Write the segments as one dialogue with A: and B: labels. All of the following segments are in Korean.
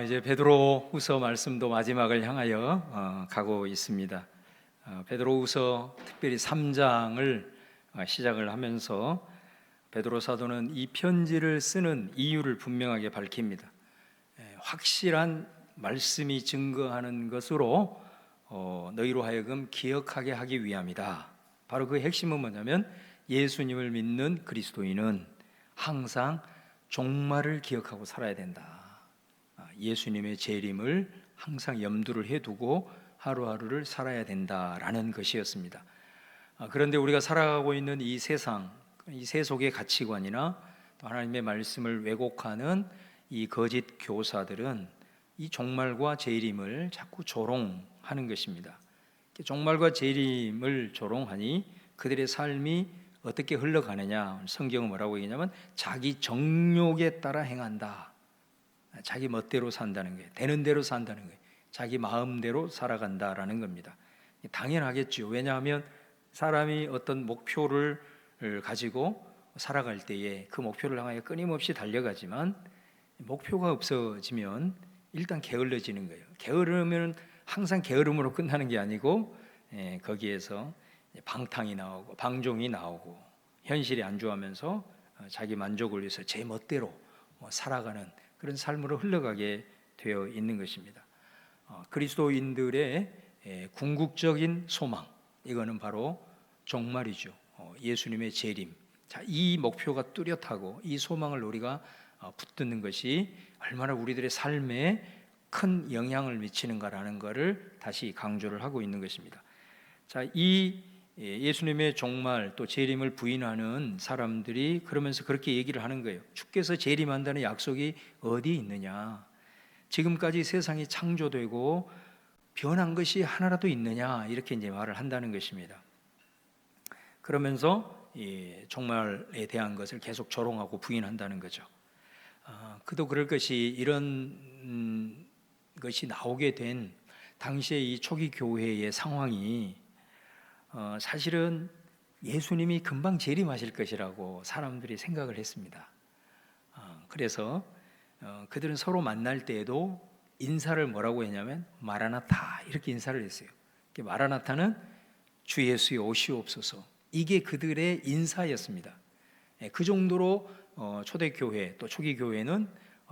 A: 이제 베드로후서 말씀도 마지막을 향하여 가고 있습니다. 베드로후서 특별히 3장을 시작을 하면서 베드로 사도는 이 편지를 쓰는 이유를 분명하게 밝힙니다. 확실한 말씀이 증거하는 것으로 너희로 하여금 기억하게 하기 위함이다. 바로 그 핵심은 뭐냐면 예수님을 믿는 그리스도인은 항상 종말을 기억하고 살아야 된다. 예수님의 재림을 항상 염두를 해두고 하루하루를 살아야 된다라는 것이었습니다. 그런데 우리가 살아가고 있는 이 세상, 이 세속의 가치관이나 또 하나님의 말씀을 왜곡하는 이 거짓 교사들은 이 종말과 재림을 자꾸 조롱하는 것입니다. 종말과 재림을 조롱하니 그들의 삶이 어떻게 흘러가느냐, 성경은 뭐라고 얘기하냐면 자기 정욕에 따라 행한다. 자기 멋대로 산다는 거예요. 되는 대로 산다는 거예요. 자기 마음대로 살아간다라는 겁니다. 당연하겠죠. 왜냐하면 사람이 어떤 목표를 가지고 살아갈 때에 그 목표를 향하여 끊임없이 달려가지만 목표가 없어지면 일단 게을러지는 거예요. 게으르면 항상 게으름으로 끝나는 게 아니고 거기에서 방탕이 나오고 방종이 나오고 현실이 안좋아하면서 자기 만족을 위해서 제 멋대로 살아가는 그런 삶으로 흘러가게 되어 있는 것입니다. 그리스도인들의 궁극적인 소망, 이거는 바로 종말이죠. 예수님의 재림. 자, 이 목표가 뚜렷하고 이 소망을 우리가 붙드는 것이 얼마나 우리들의 삶에 큰 영향을 미치는가라는 것을 다시 강조를 하고 있는 것입니다. 자, 이 예수님의 종말 또 재림을 부인하는 사람들이 그러면서 그렇게 얘기를 하는 거예요. 주께서 재림한다는 약속이 어디 있느냐? 지금까지 세상이 창조되고 변한 것이 하나라도 있느냐? 이렇게 이제 말을 한다는 것입니다. 그러면서 종말에 대한 것을 계속 조롱하고 부인한다는 거죠. 그도 그럴 것이 이런 것이 나오게 된 당시의 이 초기 교회의 상황이 사실은 예수님이 금방 재림하실 것이라고 사람들이 생각을 했습니다. 그래서 그들은 서로 만날 때에도 인사를 뭐라고 했냐면 마라나타 이렇게 인사를 했어요. 마라나타는 주 예수의 오시옵소서, 이게 그들의 인사였습니다. 그 정도로 초대교회 또 초기 교회는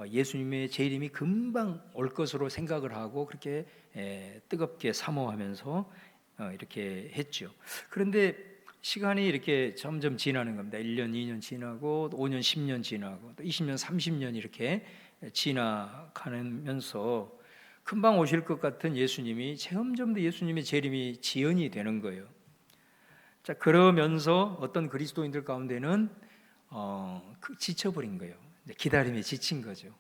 A: 예수님의 재림이 금방 올 것으로 생각을 하고 그렇게 뜨겁게 사모하면서 이렇게 했죠. 그런데 시간이 이렇게 점점 지나는 겁니다. 1년, 2년 지나고 5년, 10년 지나고 또 20년, 30년 이렇게 지나가면서 금방 오실 것 같은 예수님이 점점 더 예수님의 재림이 지연이 되는 거예요. 자, 그러면서 어떤 그리스도인들 가운데는 지쳐버린 거예요. 기다림에 지친 거죠.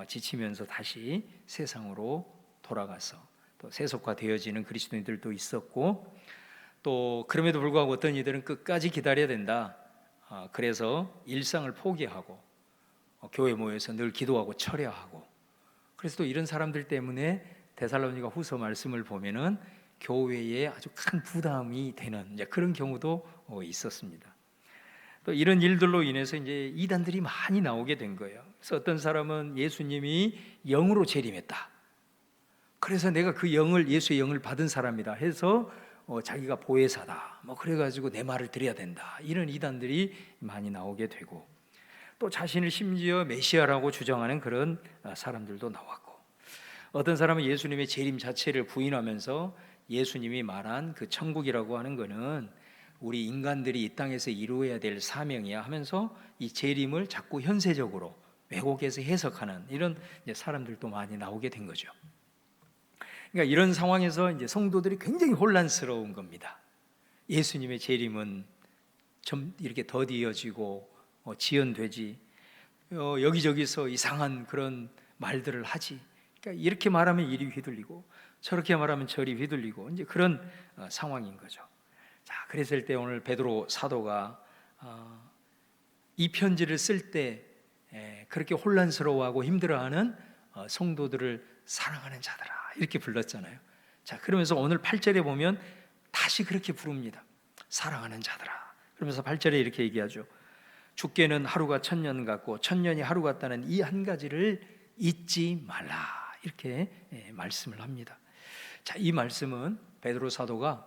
A: 지치면서 다시 세상으로 돌아가서 또 세속화되어지는 그리스도인들도 있었고, 또 그럼에도 불구하고 어떤 이들은 끝까지 기다려야 된다. 그래서 일상을 포기하고 교회 모여서 늘 기도하고 철야하고, 그래서 또 이런 사람들 때문에 데살로니가 후서 말씀을 보면은 교회에 아주 큰 부담이 되는 그런 경우도 있었습니다. 또 이런 일들로 인해서 이제 이단들이 많이 나오게 된 거예요. 그래서 어떤 사람은 예수님이 영으로 재림했다. 그래서 내가 그 영을, 예수의 영을 받은 사람이다 해서 자기가 보혜사다, 그래가지고 내 말을 드려야 된다, 이런 이단들이 많이 나오게 되고, 또 자신을 심지어 메시아라고 주장하는 그런 사람들도 나왔고, 어떤 사람은 예수님의 재림 자체를 부인하면서 예수님이 말한 그 천국이라고 하는 것은 우리 인간들이 이 땅에서 이루어야 될 사명이야 하면서 이 재림을 자꾸 현세적으로 왜곡해서 해석하는 이런 사람들도 많이 나오게 된 거죠. 그러니까 이런 상황에서 이제 성도들이 굉장히 혼란스러운 겁니다. 예수님의 재림은 좀 이렇게 더디어지고 지연되지, 여기저기서 이상한 그런 말들을 하지. 그러니까 이렇게 말하면 이리 휘둘리고 저렇게 말하면 저리 휘둘리고 이제 그런 상황인 거죠. 자, 그랬을 때 오늘 베드로 사도가 이 편지를 쓸 때 그렇게 혼란스러워하고 힘들어하는 성도들을 사랑하는 자들아 이렇게 불렀잖아요. 자, 그러면서 오늘 8절에 보면 다시 그렇게 부릅니다. 사랑하는 자들아. 그러면서 8절에 이렇게 얘기하죠. 주께는 하루가 천년 같고 천년이 하루 같다는 이 한 가지를 잊지 말라 이렇게 말씀을 합니다. 자, 이 말씀은 베드로 사도가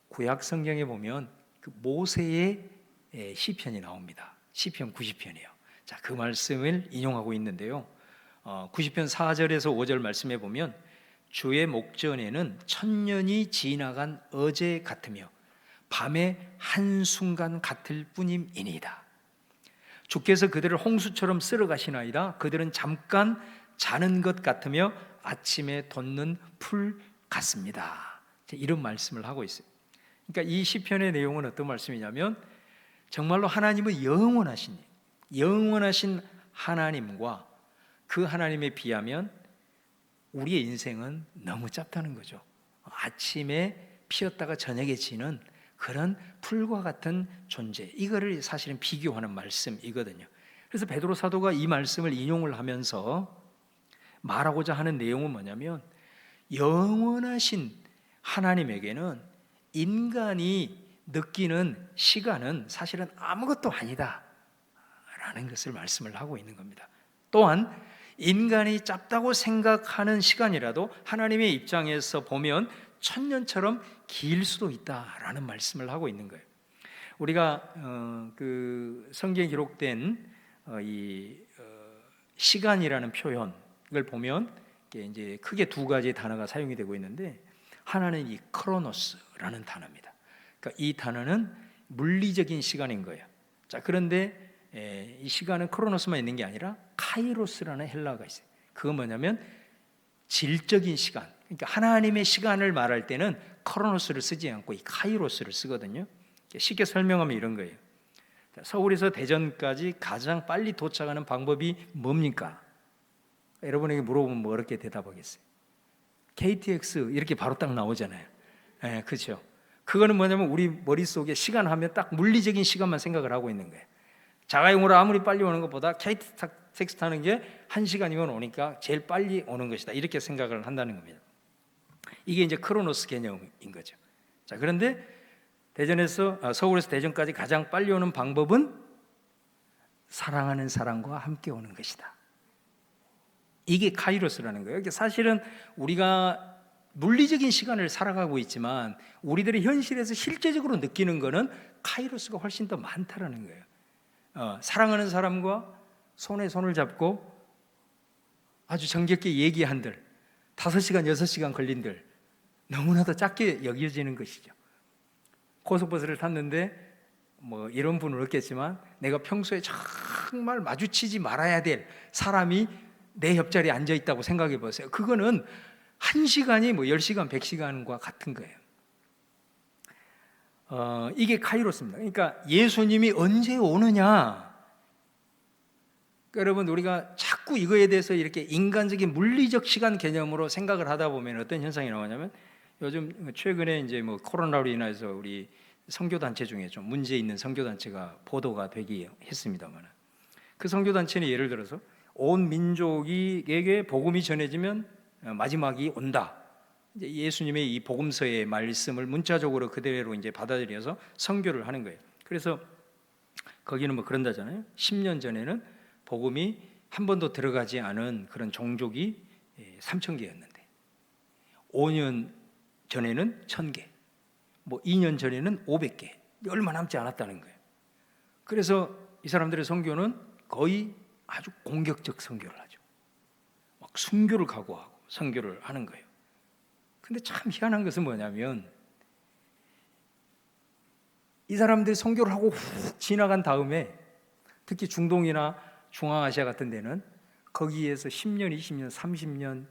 A: 구약 성경에 보면 그 모세의 시편이 나옵니다. 시편 90편이요. 자, 그 말씀을 인용하고 있는데요. 90편 4절에서 5절 말씀에 보면 주의 목전에는 천년이 지나간 어제 같으며 밤의 한순간 같을 뿐임이니이다. 주께서 그들을 홍수처럼 쓸어가시나이다. 그들은 잠깐 자는 것 같으며 아침에 돋는 풀 같습니다. 이런 말씀을 하고 있어요. 그러니까 이 시편의 내용은 어떤 말씀이냐면 정말로 하나님은 영원하신 하나님과 그 하나님에 비하면 우리의 인생은 너무 짧다는 거죠. 아침에 피었다가 저녁에 지는 그런 풀과 같은 존재, 이거를 사실은 비교하는 말씀이거든요. 그래서 베드로 사도가 이 말씀을 인용을 하면서 말하고자 하는 내용은 뭐냐면 영원하신 하나님에게는 인간이 느끼는 시간은 사실은 아무것도 아니다 라는 것을 말씀을 하고 있는 겁니다. 또한 인간이 짧다고 생각하는 시간이라도 하나님의 입장에서 보면 천년처럼 길 수도 있다라는 말씀을 하고 있는 거예요. 우리가 그 성경에 기록된 시간이라는 표현을 보면 이제 크게 두 가지 단어가 사용이 되고 있는데, 하나는 이 크로노스라는 단어입니다. 그러니까 이 단어는 물리적인 시간인 거예요. 자, 그런데 이 시간은 크로노스만 있는 게 아니라 카이로스라는 헬라어가 있어요. 그건 뭐냐면 질적인 시간. 그러니까 하나님의 시간을 말할 때는 크로노스를 쓰지 않고 이 카이로스를 쓰거든요. 쉽게 설명하면 이런 거예요. 서울에서 대전까지 가장 빨리 도착하는 방법이 뭡니까? 여러분에게 물어보면 뭐 어렵게 대답하겠어요? KTX 이렇게 바로 딱 나오잖아요. 그렇죠. 그거는 뭐냐면 우리 머릿속에 시간 하면 딱 물리적인 시간만 생각을 하고 있는 거예요. 자가용으로 아무리 빨리 오는 것보다 KTX 타는 게 1시간이면 오니까 제일 빨리 오는 것이다, 이렇게 생각을 한다는 겁니다. 이게 이제 크로노스 개념인 거죠. 자, 그런데 서울에서 대전까지 가장 빨리 오는 방법은 사랑하는 사람과 함께 오는 것이다. 이게 카이로스라는 거예요. 사실은 우리가 물리적인 시간을 살아가고 있지만 우리들이 현실에서 실제적으로 느끼는 것은 카이로스가 훨씬 더 많다라는 거예요. 사랑하는 사람과 손에 손을 잡고 아주 정겹게 얘기한들 5시간, 6시간 걸린들 너무나도 작게 여겨지는 것이죠. 고속버스를 탔는데 뭐 이런 분은 없겠지만 내가 평소에 정말 마주치지 말아야 될 사람이 내 옆자리에 앉아 있다고 생각해 보세요. 그거는 1시간이 뭐 10시간, 100시간과 같은 거예요. 이게 카이로스입니다. 그러니까 예수님이 언제 오느냐, 여러분 우리가 자꾸 이거에 대해서 이렇게 인간적인 물리적 시간 개념으로 생각을 하다 보면 어떤 현상이 나오냐면, 요즘 최근에 이제 뭐 코로나로 인해서 우리 선교단체 중에 좀 문제 있는 선교단체가 보도가 되기 했습니다만, 그 선교단체는 예를 들어서 온 민족에게 복음이 전해지면 마지막이 온다, 이제 예수님의 이 복음서의 말씀을 문자적으로 그대로 이제 받아들여서 선교를 하는 거예요. 그래서 거기는 뭐 그런다잖아요. 10년 전에는 복음이 한 번도 들어가지 않은 그런 종족이 3,000개였는데 5년 전에는 1,000개, 뭐 2년 전에는 500개, 얼마 남지 않았다는 거예요. 그래서 이 사람들의 선교는 거의 아주 공격적 선교를 하죠. 막 순교를 각오하고 선교를 하는 거예요. 근데 참 희한한 것은 뭐냐면, 이 사람들이 선교를 하고 훅 지나간 다음에 특히 중동이나 중앙아시아 같은 데는 거기에서 10년, 20년, 30년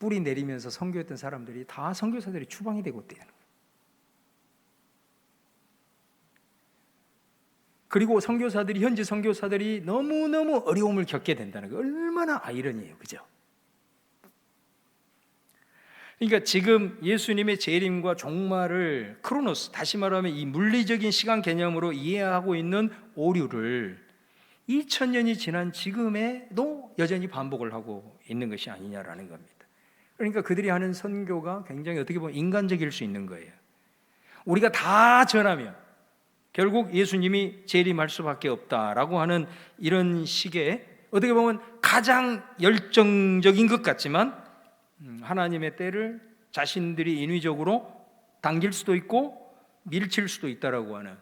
A: 뿌리 내리면서 선교했던 사람들이 다 선교사들이 추방이 되고 있대요. 그리고 현지 선교사들이 너무너무 어려움을 겪게 된다는 거, 얼마나 아이러니해요, 그죠? 그러니까 지금 예수님의 재림과 종말을 크로노스, 다시 말하면 이 물리적인 시간 개념으로 이해하고 있는 오류를 2000년이 지난 지금에도 여전히 반복을 하고 있는 것이 아니냐라는 겁니다. 그러니까 그들이 하는 선교가 굉장히 어떻게 보면 인간적일 수 있는 거예요. 우리가 다 전하면 결국 예수님이 재림할 수밖에 없다라고 하는 이런 식의, 어떻게 보면 가장 열정적인 것 같지만 하나님의 때를 자신들이 인위적으로 당길 수도 있고 밀칠 수도 있다라고 하는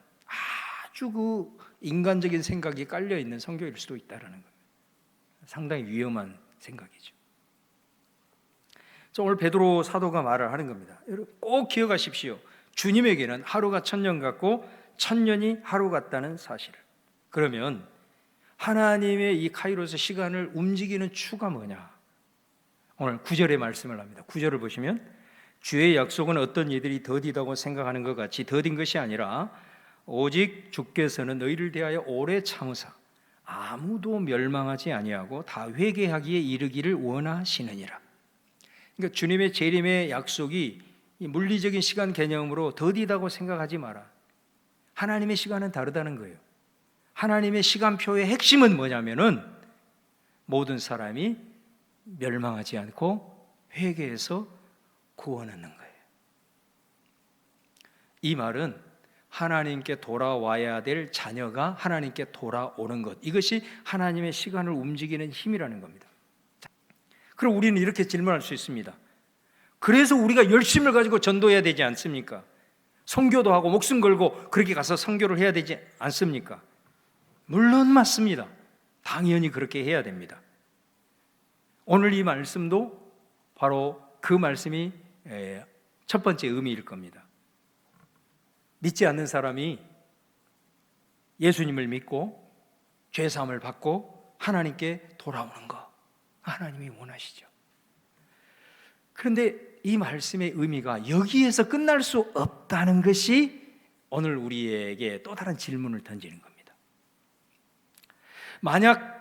A: 아주 그 인간적인 생각이 깔려 있는 성경일 수도 있다라는 겁니다. 상당히 위험한 생각이죠. 오늘 베드로 사도가 말을 하는 겁니다. 여러분 꼭 기억하십시오. 주님에게는 하루가 1000년 같고 1000년이 하루 같다는 사실을. 그러면 하나님의 이 카이로스 시간을 움직이는 추가 뭐냐? 오늘 9절의 말씀을 합니다. 9절을 보시면 주의 약속은 어떤 이들이 더디다고 생각하는 것 같이 더딘 것이 아니라 오직 주께서는 너희를 대하여 오래 참으사 아무도 멸망하지 아니하고 다 회개하기에 이르기를 원하시느니라. 그러니까 주님의 재림의 약속이 이 물리적인 시간 개념으로 더디다고 생각하지 마라. 하나님의 시간은 다르다는 거예요. 하나님의 시간표의 핵심은 뭐냐면은 모든 사람이 멸망하지 않고 회개해서 구원하는 거예요. 이 말은 하나님께 돌아와야 될 자녀가 하나님께 돌아오는 것, 이것이 하나님의 시간을 움직이는 힘이라는 겁니다. 그럼 우리는 이렇게 질문할 수 있습니다. 그래서 우리가 열심을 가지고 전도해야 되지 않습니까? 선교도 하고 목숨 걸고 그렇게 가서 선교를 해야 되지 않습니까? 물론 맞습니다. 당연히 그렇게 해야 됩니다. 오늘 이 말씀도 바로 그 말씀이 첫 번째 의미일 겁니다. 믿지 않는 사람이 예수님을 믿고 죄사함을 받고 하나님께 돌아오는 것, 하나님이 원하시죠. 그런데 이 말씀의 의미가 여기에서 끝날 수 없다는 것이 오늘 우리에게 또 다른 질문을 던지는 겁니다. 만약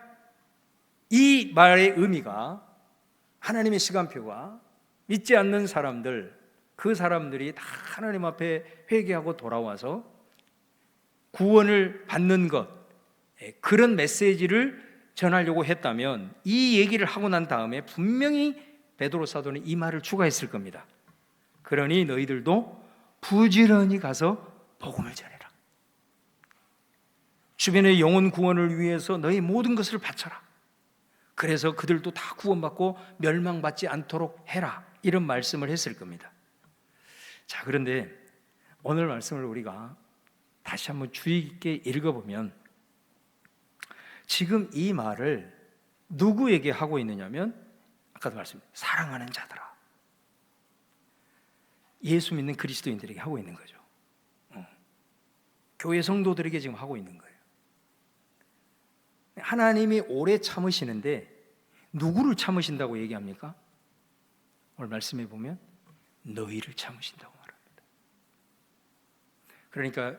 A: 이 말의 의미가 하나님의 시간표가 믿지 않는 사람들, 그 사람들이 다 하나님 앞에 회개하고 돌아와서 구원을 받는 것, 그런 메시지를 전하려고 했다면 이 얘기를 하고 난 다음에 분명히 베드로 사도는 이 말을 추가했을 겁니다. 그러니 너희들도 부지런히 가서 복음을 전해라. 주변의 영혼 구원을 위해서 너희 모든 것을 바쳐라. 그래서 그들도 다 구원받고 멸망받지 않도록 해라. 이런 말씀을 했을 겁니다. 자, 그런데 오늘 말씀을 우리가 다시 한번 주의 깊게 읽어보면 지금 이 말을 누구에게 하고 있느냐면 아까도 말씀드렸죠. 사랑하는 자들아. 예수 믿는 그리스도인들에게 하고 있는 거죠. 교회 성도들에게 지금 하고 있는 거예요. 하나님이 오래 참으시는데 누구를 참으신다고 얘기합니까? 오늘 말씀해 보면 너희를 참으신다고 말합니다. 그러니까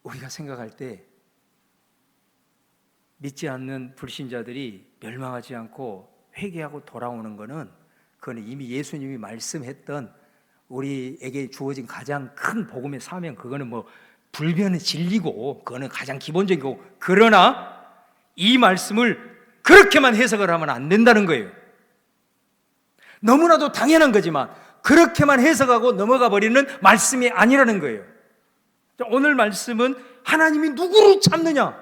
A: 우리가 생각할 때 믿지 않는 불신자들이 멸망하지 않고 회개하고 돌아오는 것은 그건 이미 예수님이 말씀했던 우리에게 주어진 가장 큰 복음의 사명, 그거는 뭐 불변의 진리고 그거는 가장 기본적이고, 그러나 이 말씀을 그렇게만 해석을 하면 안 된다는 거예요. 너무나도 당연한 거지만 그렇게만 해석하고 넘어가 버리는 말씀이 아니라는 거예요. 오늘 말씀은 하나님이 누구를 참느냐?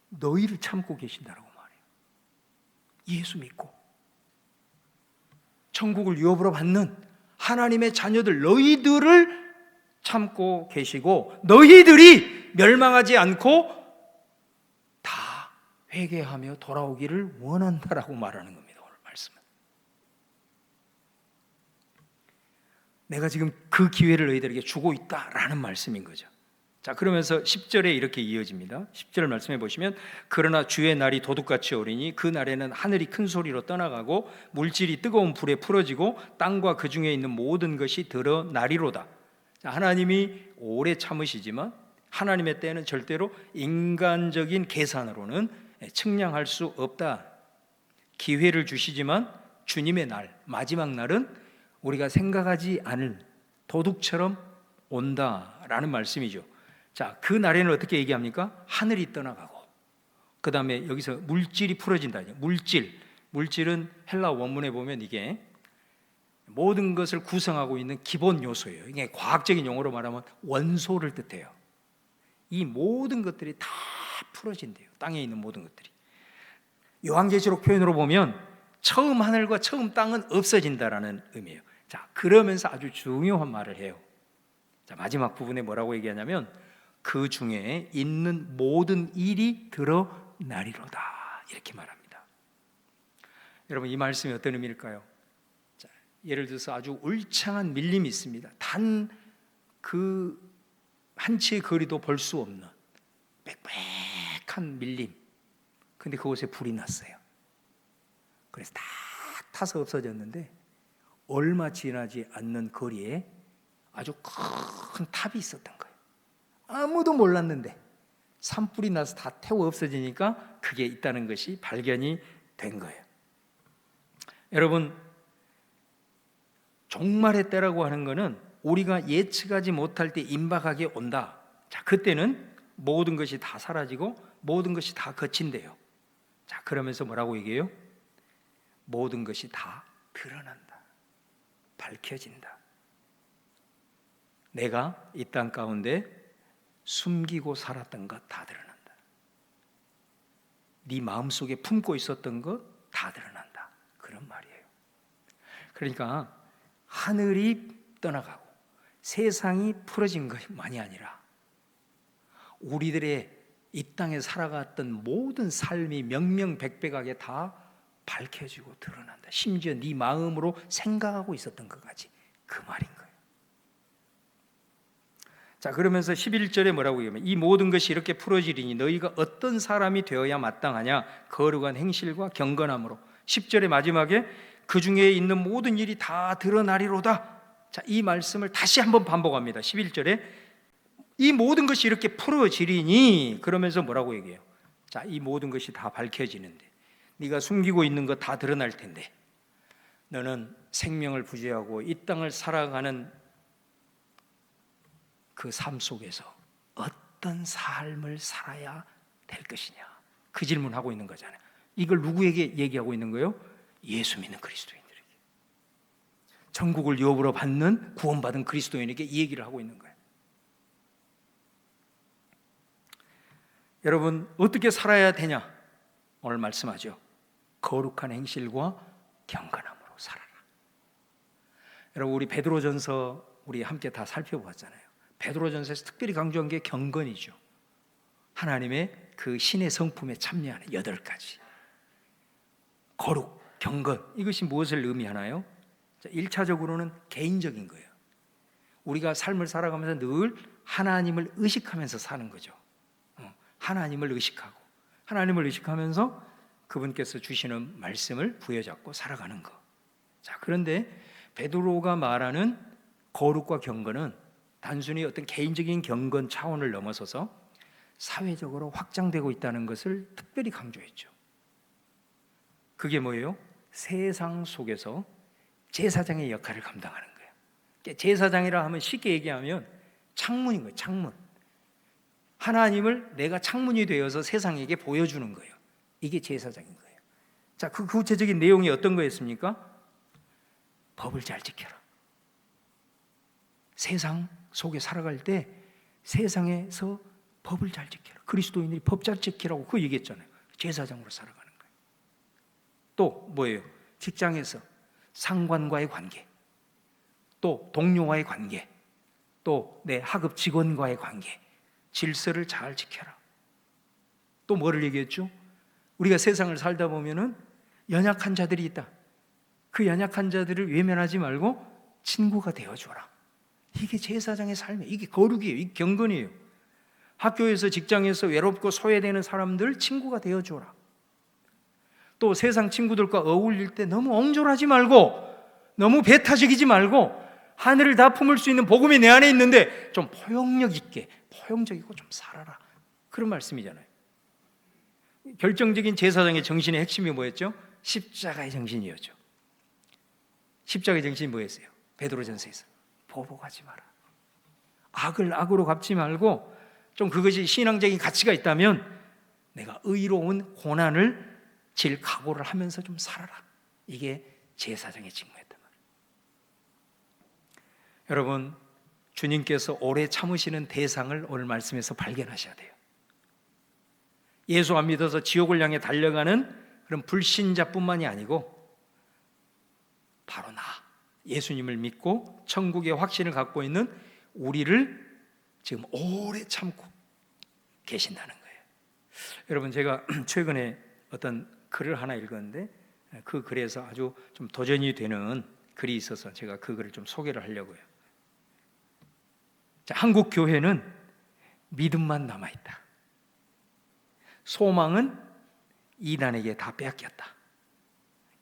A: 너희를 참고 계신다라고 말해요. 예수 믿고 천국을 유업으로 받는 하나님의 자녀들, 너희들을 참고 계시고 너희들이 멸망하지 않고 다 회개하며 돌아오기를 원한다라고 말하는 겁니다. 오늘 말씀은. 내가 지금 그 기회를 너희들에게 주고 있다라는 말씀인 거죠. 자, 그러면서 10절에 이렇게 이어집니다. 10절 말씀해 보시면 그러나 주의 날이 도둑같이 오리니 그 날에는 하늘이 큰 소리로 떠나가고 물질이 뜨거운 불에 풀어지고 땅과 그 중에 있는 모든 것이 드러나리로다. 자, 하나님이 오래 참으시지만 하나님의 때는 절대로 인간적인 계산으로는 측량할 수 없다. 기회를 주시지만 주님의 날, 마지막 날은 우리가 생각하지 않을 도둑처럼 온다라는 말씀이죠. 자, 그 날에는 어떻게 얘기합니까? 하늘이 떠나가고 그 다음에 여기서 물질이 풀어진다. 물질은 헬라 원문에 보면 이게 모든 것을 구성하고 있는 기본 요소예요. 이게 과학적인 용어로 말하면 원소를 뜻해요. 이 모든 것들이 다 풀어진대요. 땅에 있는 모든 것들이. 요한계시록 표현으로 보면 처음 하늘과 처음 땅은 없어진다라는 의미예요. 자, 그러면서 아주 중요한 말을 해요. 자, 마지막 부분에 뭐라고 얘기하냐면 그 중에 있는 모든 일이 드러나리로다 이렇게 말합니다. 여러분, 이 말씀이 어떤 의미일까요? 자, 예를 들어서 아주 울창한 밀림이 있습니다. 단 그 한 치의 거리도 볼 수 없는 빽빽한 밀림. 근데 그곳에 불이 났어요. 그래서 다 타서 없어졌는데 얼마 지나지 않는 거리에 아주 큰 탑이 있었던 거예요. 아무도 몰랐는데 산불이 나서 다 태워 없어지니까 그게 있다는 것이 발견이 된 거예요. 여러분, 종말의 때라고 하는 것은 우리가 예측하지 못할 때 임박하게 온다. 자, 그때는 모든 것이 다 사라지고 모든 것이 다 거친대요. 자, 그러면서 뭐라고 얘기해요? 모든 것이 다 드러난다. 밝혀진다. 내가 이 땅 가운데 숨기고 살았던 것 다 드러난다. 네 마음속에 품고 있었던 것 다 드러난다. 그런 말이에요. 그러니까 하늘이 떠나가고 세상이 풀어진 것만이 아니라 우리들의 이 땅에 살아갔던 모든 삶이 명명백백하게 다 밝혀지고 드러난다. 심지어 네 마음으로 생각하고 있었던 것까지 그 말인 거예요. 자, 그러면서 11절에 뭐라고 얘기하면 이 모든 것이 이렇게 풀어지리니 너희가 어떤 사람이 되어야 마땅하냐? 거룩한 행실과 경건함으로. 10절의 마지막에 그 중에 있는 모든 일이 다 드러나리로다. 자, 이 말씀을 다시 한번 반복합니다. 11절에 이 모든 것이 이렇게 풀어지리니 그러면서 뭐라고 얘기해요? 자, 이 모든 것이 다 밝혀지는데 네가 숨기고 있는 것 다 드러날 텐데 너는 생명을 부지하고 이 땅을 살아가는 그 삶 속에서 어떤 삶을 살아야 될 것이냐? 그 질문하고 있는 거잖아요. 이걸 누구에게 얘기하고 있는 거예요? 예수 믿는 그리스도인들에게. 천국을 유업으로 받는 구원받은 그리스도인에게 이 얘기를 하고 있는 거예요. 여러분, 어떻게 살아야 되냐? 오늘 말씀하죠. 거룩한 행실과 경건함으로 살아라. 여러분, 우리 베드로전서 우리 함께 다 살펴보았잖아요. 베드로전서에서 특별히 강조한 게 경건이죠. 하나님의 그 신의 성품에 참여하는 8가지. 거룩, 경건, 이것이 무엇을 의미하나요? 자, 1차적으로는 개인적인 거예요. 우리가 삶을 살아가면서 늘 하나님을 의식하면서 사는 거죠. 하나님을 의식하고 하나님을 의식하면서 그분께서 주시는 말씀을 부여잡고 살아가는 것. 자, 그런데 베드로가 말하는 거룩과 경건은 단순히 어떤 개인적인 경건 차원을 넘어서서 사회적으로 확장되고 있다는 것을 특별히 강조했죠. 그게 뭐예요? 세상 속에서 제사장의 역할을 감당하는 거예요. 제사장이라 하면 쉽게 얘기하면 창문인 거예요. 창문. 하나님을 내가 창문이 되어서 세상에게 보여주는 거예요. 이게 제사장인 거예요. 자, 그 구체적인 내용이 어떤 거였습니까? 법을 잘 지켜라. 세상 속에 살아갈 때 세상에서 법을 잘 지켜라. 그리스도인들이 법 잘 지키라고 그 얘기했잖아요. 제사장으로 살아가는 거예요. 또 뭐예요? 직장에서 상관과의 관계, 또 동료와의 관계, 또 내 하급 직원과의 관계, 질서를 잘 지켜라. 또 뭐를 얘기했죠? 우리가 세상을 살다 보면은 연약한 자들이 있다. 그 연약한 자들을 외면하지 말고 친구가 되어줘라. 이게 제사장의 삶이에요. 이게 거룩이에요. 이게 경건이에요. 학교에서 직장에서 외롭고 소외되는 사람들 친구가 되어줘라. 또 세상 친구들과 어울릴 때 너무 옹졸하지 말고 너무 배타적이지 말고 하늘을 다 품을 수 있는 복음이 내 안에 있는데 좀 포용력 있게 포용적이고 좀 살아라. 그런 말씀이잖아요. 결정적인 제사장의 정신의 핵심이 뭐였죠? 십자가의 정신이었죠. 십자가의 정신이 뭐였어요? 베드로전서에서 보복하지 마라. 악을 악으로 갚지 말고 좀 그것이 신앙적인 가치가 있다면 내가 의로운 고난을 질 각오를 하면서 좀 살아라. 이게 제사장의 직무였단 말이에요. 여러분, 주님께서 오래 참으시는 대상을 오늘 말씀에서 발견하셔야 돼요. 예수 안 믿어서 지옥을 향해 달려가는 그런 불신자뿐만이 아니고 바로 나, 예수님을 믿고 천국의 확신을 갖고 있는 우리를 지금 오래 참고 계신다는 거예요. 여러분, 제가 최근에 어떤 글을 하나 읽었는데 그 글에서 아주 좀 도전이 되는 글이 있어서 제가 그 글을 좀 소개를 하려고요. 자, 한국 교회는 믿음만 남아있다. 소망은 이단에게 다 빼앗겼다.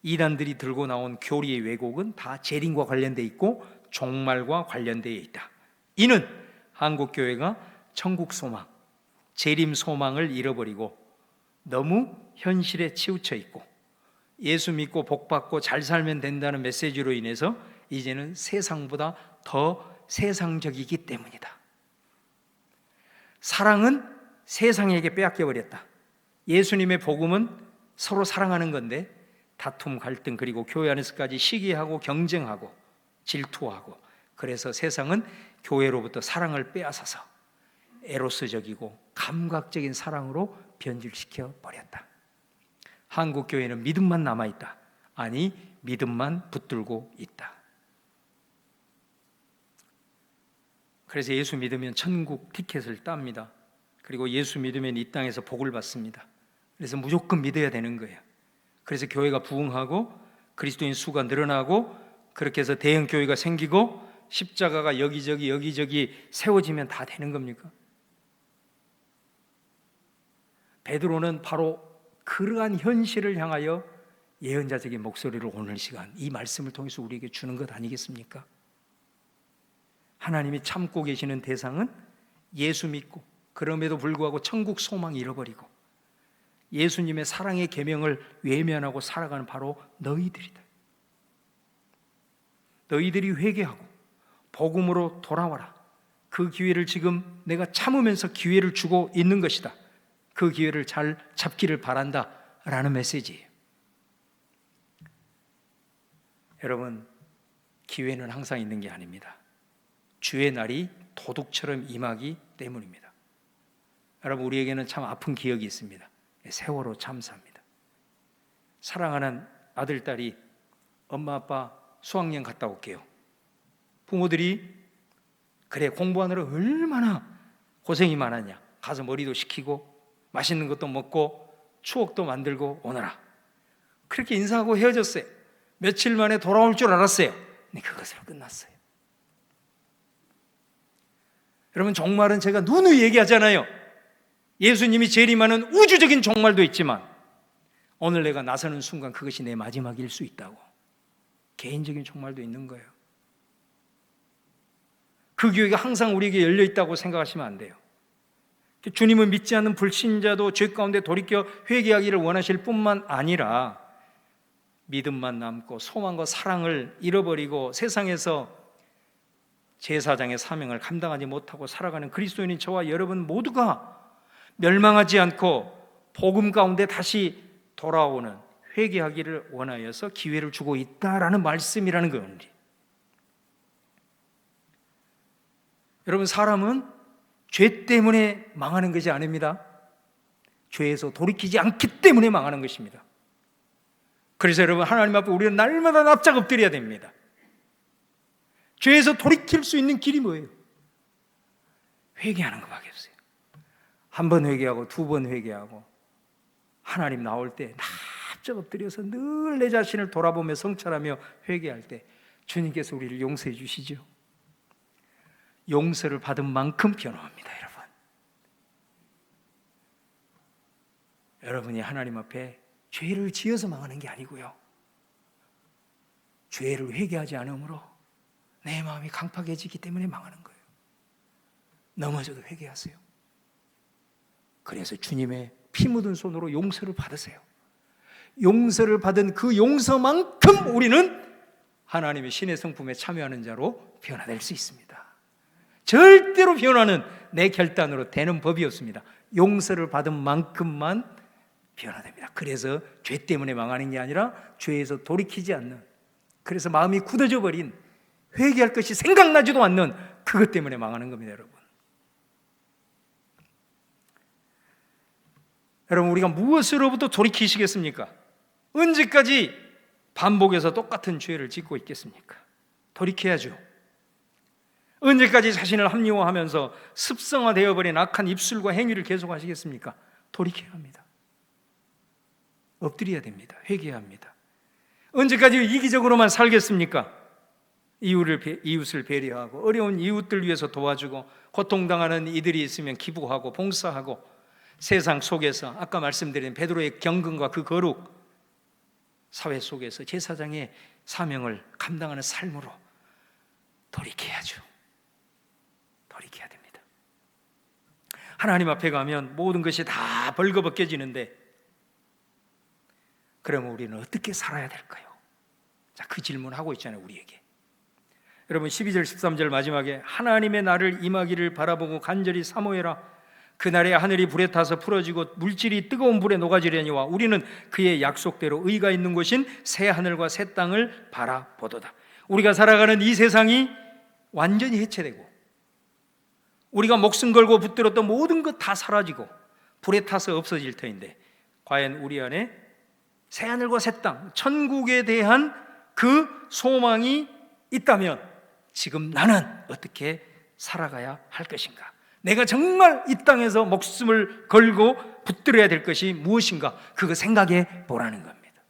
A: 이단들이 들고 나온 교리의 왜곡은 다 재림과 관련되어 있고 종말과 관련되어 있다. 이는 한국 교회가 천국 소망, 재림 소망을 잃어버리고 너무 현실에 치우쳐 있고 예수 믿고 복 받고 잘 살면 된다는 메시지로 인해서 이제는 세상보다 더 세상적이기 때문이다. 사랑은 세상에게 빼앗겨 버렸다. 예수님의 복음은 서로 사랑하는 건데 다툼, 갈등, 그리고 교회 안에서까지 시기하고 경쟁하고 질투하고, 그래서 세상은 교회로부터 사랑을 빼앗아서 에로스적이고 감각적인 사랑으로 변질시켜 버렸다. 한국 교회는 믿음만 남아있다. 아니, 믿음만 붙들고 있다. 그래서 예수 믿으면 천국 티켓을 땁니다. 그리고 예수 믿으면 이 땅에서 복을 받습니다. 그래서 무조건 믿어야 되는 거예요. 그래서 교회가 부흥하고 그리스도인 수가 늘어나고 그렇게 해서 대형 교회가 생기고 십자가가 여기저기 세워지면 다 되는 겁니까? 베드로는 바로 그러한 현실을 향하여 예언자적인 목소리를 오늘 시간 이 말씀을 통해서 우리에게 주는 것 아니겠습니까? 하나님이 참고 계시는 대상은 예수 믿고 그럼에도 불구하고 천국 소망 잃어버리고 예수님의 사랑의 계명을 외면하고 살아가는 바로 너희들이다. 너희들이 회개하고 복음으로 돌아와라. 그 기회를 지금 내가 참으면서 기회를 주고 있는 것이다. 그 기회를 잘 잡기를 바란다 라는 메시지예요. 여러분, 기회는 항상 있는 게 아닙니다. 주의 날이 도둑처럼 임하기 때문입니다. 여러분, 우리에게는 참 아픈 기억이 있습니다. 세월호 참사입니다. 사랑하는 아들, 딸이 엄마, 아빠 수학여행 갔다 올게요. 부모들이 그래, 공부하느라 얼마나 고생이 많았냐. 가서 머리도 식히고 맛있는 것도 먹고 추억도 만들고 오너라. 그렇게 인사하고 헤어졌어요. 며칠 만에 돌아올 줄 알았어요. 근데 그것으로 끝났어요. 여러분, 종말은 제가 누누이 얘기하잖아요. 예수님이 재림하는 우주적인 종말도 있지만 오늘 내가 나서는 순간 그것이 내 마지막일 수 있다고. 개인적인 종말도 있는 거예요. 그 기회가 항상 우리에게 열려 있다고 생각하시면 안 돼요. 주님을 믿지 않는 불신자도 죄 가운데 돌이켜 회개하기를 원하실 뿐만 아니라 믿음만 남고 소망과 사랑을 잃어버리고 세상에서 제사장의 사명을 감당하지 못하고 살아가는 그리스도인인 저와 여러분 모두가 멸망하지 않고 복음 가운데 다시 돌아오는 회개하기를 원하여서 기회를 주고 있다라는 말씀이라는 겁니다. 여러분, 사람은 죄 때문에 망하는 것이 아닙니다. 죄에서 돌이키지 않기 때문에 망하는 것입니다. 그래서 여러분, 하나님 앞에 우리는 날마다 납작 엎드려야 됩니다. 죄에서 돌이킬 수 있는 길이 뭐예요? 회개하는 것밖에 없어요. 한 번 회개하고 두 번 회개하고 하나님 나올 때 납작 엎드려서 늘 내 자신을 돌아보며 성찰하며 회개할 때 주님께서 우리를 용서해 주시죠. 용서를 받은 만큼 변화합니다. 여러분이 하나님 앞에 죄를 지어서 망하는 게 아니고요, 죄를 회개하지 않으므로 내 마음이 강팍해지기 때문에 망하는 거예요. 넘어져도 회개하세요. 그래서 주님의 피 묻은 손으로 용서를 받으세요. 용서를 받은 그 용서만큼 우리는 하나님의 신의 성품에 참여하는 자로 변화될 수 있습니다. 절대로 변화는 내 결단으로 되는 법이 없습니다. 용서를 받은 만큼만 변화됩니다. 그래서 죄 때문에 망하는 게 아니라 죄에서 돌이키지 않는, 그래서 마음이 굳어져 버린, 회개할 것이 생각나지도 않는 그것 때문에 망하는 겁니다. 여러분, 우리가 무엇으로부터 돌이키시겠습니까? 언제까지 반복해서 똑같은 죄를 짓고 있겠습니까? 돌이켜야죠. 언제까지 자신을 합리화하면서 습성화되어 버린 악한 입술과 행위를 계속하시겠습니까? 돌이켜야 합니다. 엎드려야 됩니다. 회개해야 합니다. 언제까지 이기적으로만 살겠습니까? 이웃을 배려하고 어려운 이웃들 위해서 도와주고 고통당하는 이들이 있으면 기부하고 봉사하고 세상 속에서 아까 말씀드린 베드로의 경건과 그 거룩, 사회 속에서 제사장의 사명을 감당하는 삶으로 돌이켜야죠. 돌이켜야 됩니다. 하나님 앞에 가면 모든 것이 다 벌거벗겨지는데 그러면 우리는 어떻게 살아야 될까요? 자, 그 질문하고 있잖아요, 우리에게. 여러분 12절 13절 마지막에 하나님의 날을 임하기를 바라보고 간절히 사모해라. 그날에 하늘이 불에 타서 풀어지고 물질이 뜨거운 불에 녹아지려니와 우리는 그의 약속대로 의가 있는 곳인 새 하늘과 새 땅을 바라보도다. 우리가 살아가는 이 세상이 완전히 해체되고 우리가 목숨 걸고 붙들었던 모든 것 다 사라지고 불에 타서 없어질 터인데 과연 우리 안에 새 하늘과 새 땅, 천국에 대한 그 소망이 있다면 지금 나는 어떻게 살아가야 할 것인가? 내가 정말 이 땅에서 목숨을 걸고 붙들어야 될 것이 무엇인가? 그거 생각해 보라는 겁니다.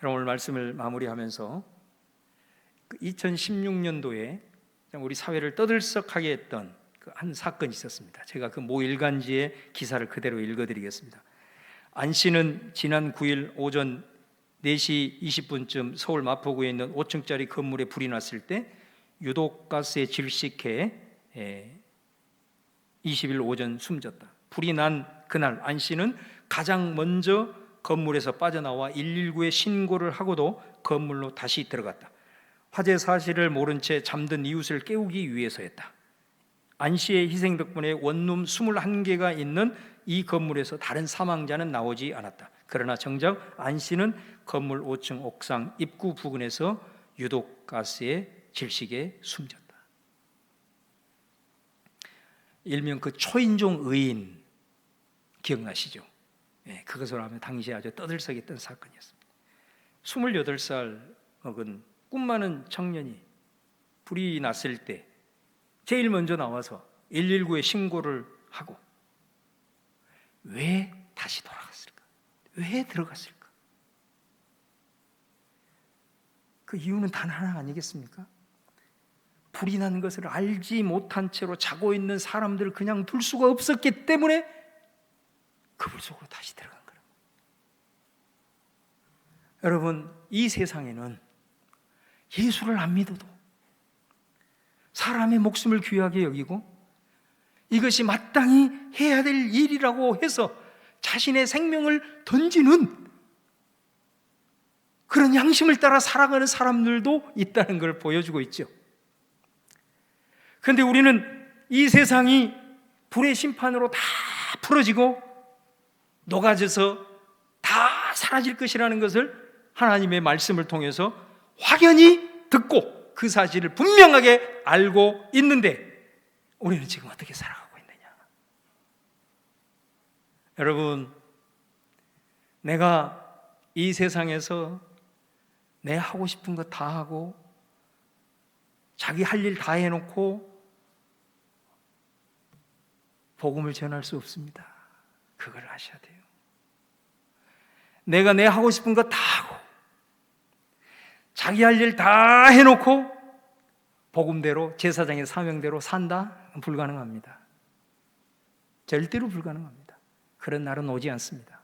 A: 오늘 말씀을 마무리하면서 2016년도에 우리 사회를 떠들썩하게 했던 그 한 사건이 있었습니다. 제가 그 모 일간지의 기사를 그대로 읽어드리겠습니다. 안 씨는 지난 9일 오전 4시 20분쯤 서울 마포구에 있는 5층짜리 건물에 불이 났을 때 유독가스에 질식해 20일 오전 숨졌다. 불이 난 그날 안 씨는 가장 먼저 건물에서 빠져나와 119에 신고를 하고도 건물로 다시 들어갔다. 화재 사실을 모른 채 잠든 이웃을 깨우기 위해서였다. 안 씨의 희생 덕분에 원룸 21개가 있는 이 건물에서 다른 사망자는 나오지 않았다. 그러나 정작 안 씨는 건물 5층 옥상 입구 부근에서 유독가스의 질식에 숨졌다. 일명 그 초인종 의인 기억나시죠? 네, 그것으로 하면 당시에 아주 떠들썩했던 사건이었습니다. 28살 먹은 꿈 많은 청년이 불이 났을 때 제일 먼저 나와서 119에 신고를 하고 왜 다시 돌아갔을까? 왜 들어갔을까? 그 이유는 단 하나 아니겠습니까? 불이 난 것을 알지 못한 채로 자고 있는 사람들을 그냥 둘 수가 없었기 때문에 그 불 속으로 다시 들어간 거예요. 여러분, 이 세상에는 예수를 안 믿어도 사람의 목숨을 귀하게 여기고 이것이 마땅히 해야 될 일이라고 해서 자신의 생명을 던지는 그런 양심을 따라 살아가는 사람들도 있다는 걸 보여주고 있죠. 그런데 우리는 이 세상이 불의 심판으로 다 풀어지고 녹아져서 다 사라질 것이라는 것을 하나님의 말씀을 통해서 확연히 듣고 그 사실을 분명하게 알고 있는데 우리는 지금 어떻게 살아가고 있느냐? 여러분, 내가 이 세상에서 내 하고 싶은 거 다 하고 자기 할 일 다 해놓고 복음을 전할 수 없습니다. 그걸 아셔야 돼요. 내가 내 하고 싶은 거 다 하고 자기 할 일 다 해놓고 복음대로 제사장의 사명대로 산다? 불가능합니다. 절대로 불가능합니다. 그런 날은 오지 않습니다.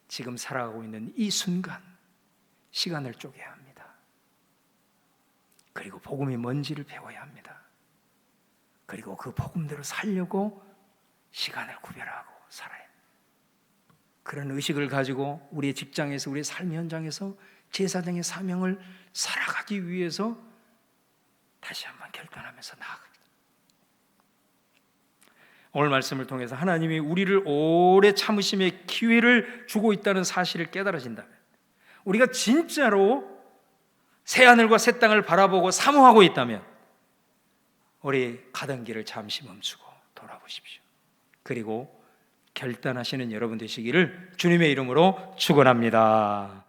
A: 지금 살아가고 있는 이 순간 시간을 쪼개야 합니다. 그리고 복음이 뭔지를 배워야 합니다. 그리고 그 복음대로 살려고 시간을 구별하고 살아야 합니다. 그런 의식을 가지고 우리의 직장에서 우리의 삶 현장에서 제사장의 사명을 살아가기 위해서 다시 한번 결단하면서 나아갑니다. 오늘 말씀을 통해서 하나님이 우리를 오래 참으심의 기회를 주고 있다는 사실을 깨달아진다면 우리가 진짜로 새하늘과 새 땅을 바라보고 사모하고 있다면 우리 가던 길을 잠시 멈추고 돌아보십시오. 그리고 결단하시는 여러분 되시기를 주님의 이름으로 축원합니다.